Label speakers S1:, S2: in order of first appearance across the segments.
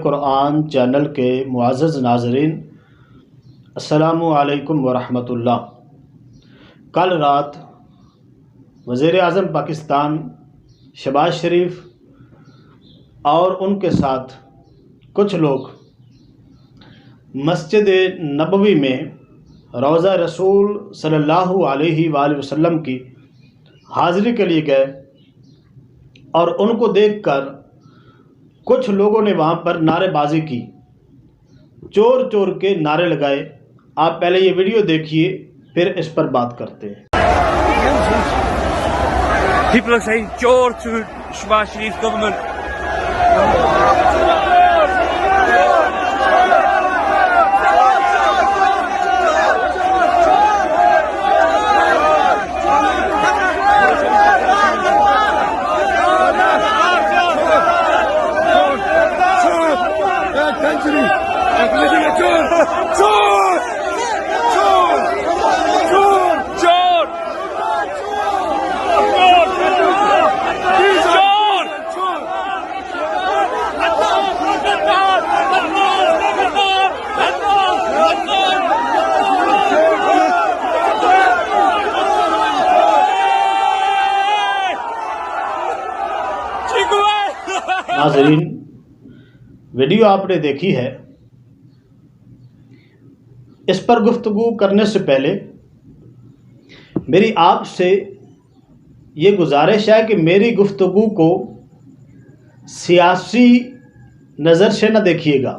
S1: قرآن channel کے معزز ناظرین، السلام علیکم ورحمۃ اللہ۔ کل رات وزیر اعظم پاکستان شہباز شریف اور ان کے ساتھ کچھ لوگ مسجد نبوی میں روضہ رسول صلی اللہ علیہ وآلہ وسلم کی حاضری کے لیے گئے اور ان کو دیکھ کر کچھ لوگوں نے وہاں پر نعرے بازی کی، چور چور کے نعرے لگائے۔ آپ پہلے یہ ویڈیو دیکھیے، پھر اس پر بات کرتے ہیں۔
S2: People are saying chore to Shehbaz Sharif's government.
S1: ناظرین، ویڈیو آپ نے دیکھی ہے۔ اس پر گفتگو کرنے سے پہلے میری آپ سے یہ گزارش ہے کہ میری گفتگو کو سیاسی نظر سے نہ دیکھیے گا،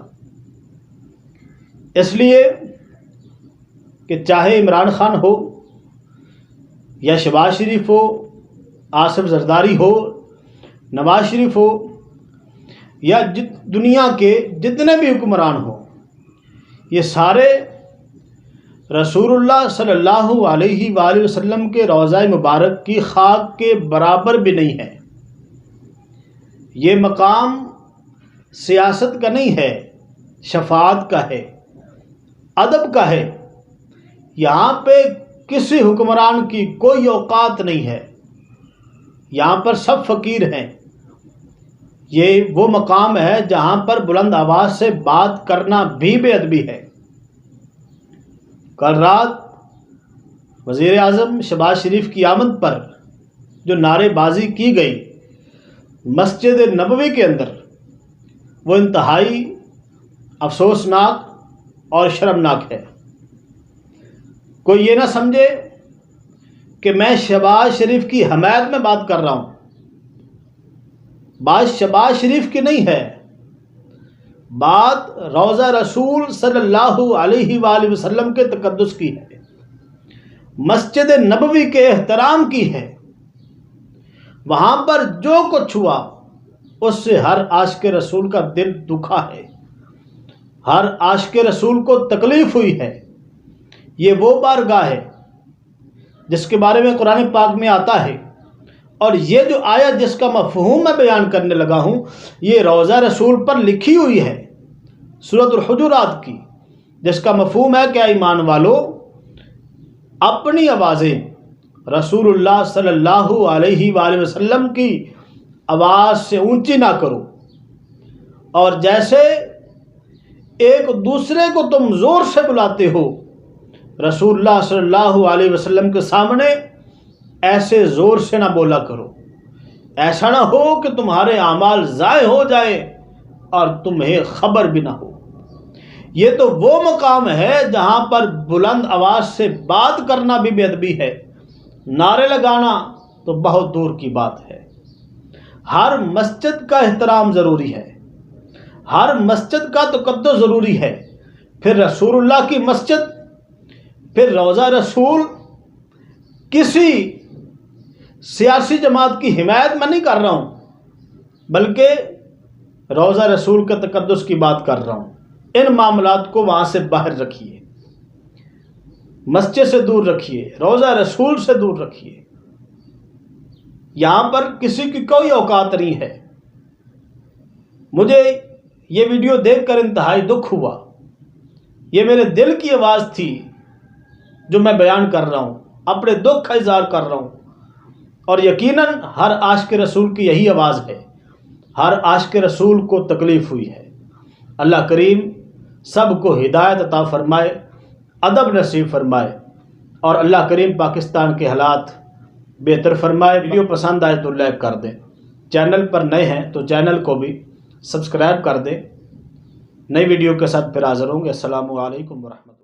S1: اس لیے کہ چاہے عمران خان ہو یا شہباز شریف ہو، آصف زرداری ہو، نواز شریف ہو یا دنیا کے جتنے بھی حکمران ہوں، یہ سارے رسول اللہ صلی اللہ علیہ وآلہ وسلم کے روضہ مبارک کی خاک کے برابر بھی نہیں ہے۔ یہ مقام سیاست کا نہیں ہے، شفاعت کا ہے، ادب کا ہے۔ یہاں پہ کسی حکمران کی کوئی اوقات نہیں ہے، یہاں پر سب فقیر ہیں۔ یہ وہ مقام ہے جہاں پر بلند آواز سے بات کرنا بھی بے ادبی ہے۔ کل رات وزیر اعظم شہباز شریف کی آمد پر جو نعرے بازی کی گئی مسجد نبوی کے اندر، وہ انتہائی افسوسناک اور شرمناک ہے۔ کوئی یہ نہ سمجھے کہ میں شہباز شریف کی حمایت میں بات کر رہا ہوں، بات شہباز شریف کی نہیں ہے، بات روضہ رسول صلی اللہ علیہ وآلہ وسلم کے تقدس کی ہے، مسجد نبوی کے احترام کی ہے۔ وہاں پر جو کچھ ہوا اس سے ہر عاشق رسول کا دل دکھا ہے، ہر عاشق رسول کو تکلیف ہوئی ہے۔ یہ وہ بارگاہ ہے جس کے بارے میں قرآن پاک میں آتا ہے، اور یہ جو آیت جس کا مفہوم میں بیان کرنے لگا ہوں، یہ روضہ رسول پر لکھی ہوئی ہے، سورۃ الحجرات کی، جس کا مفہوم ہے کہ ایمان والو اپنی آوازیں رسول اللہ صلی اللہ علیہ وآلہ وسلم کی آواز سے اونچی نہ کرو، اور جیسے ایک دوسرے کو تم زور سے بلاتے ہو رسول اللہ صلی اللہ علیہ وسلم کے سامنے، ایسے زور سے نہ بولا کرو۔ ایسا نہ ہو کہ تمہارے اعمال ضائع ہو جائے اور تمہیں خبر بھی نہ ہو۔ یہ تو وہ مقام ہے جہاں پر بلند آواز سے بات کرنا بھی بے ادبی ہے، نعرے لگانا تو بہت دور کی بات ہے۔ ہر مسجد کا احترام ضروری ہے، ہر مسجد کا تقدس ضروری ہے۔ پھر رسول اللہ کی مسجد، پھر روضہ رسول کسی سیاسی جماعت کی حمایت میں نہیں کر رہا ہوں، بلکہ روضہ رسول کے تقدس کی بات کر رہا ہوں۔ ان معاملات کو وہاں سے باہر رکھیے، مسجد سے دور رکھیے، روضہ رسول سے دور رکھیے۔ یہاں پر کسی کی کوئی اوقات نہیں ہے۔ مجھے یہ ویڈیو دیکھ کر انتہائی دکھ ہوا۔ یہ میرے دل کی آواز تھی جو میں بیان کر رہا ہوں، اپنے دکھ کا اظہار کر رہا ہوں، اور یقیناً ہر عاشق رسول کی یہی آواز ہے۔ ہر عاشق رسول کو تکلیف ہوئی ہے، اللہ کریم سب کو ہدایت عطا فرمائے، ادب نصیب فرمائے، اور اللہ کریم پاکستان کے حالات بہتر فرمائے۔ ویڈیو پسند آئے تو لائک کر دیں، چینل پر نئے ہیں تو چینل کو بھی سبسکرائب کر دیں۔ نئی ویڈیو کے ساتھ پھر حاضر ہوں گے۔ السلام علیکم ورحمۃ اللہ۔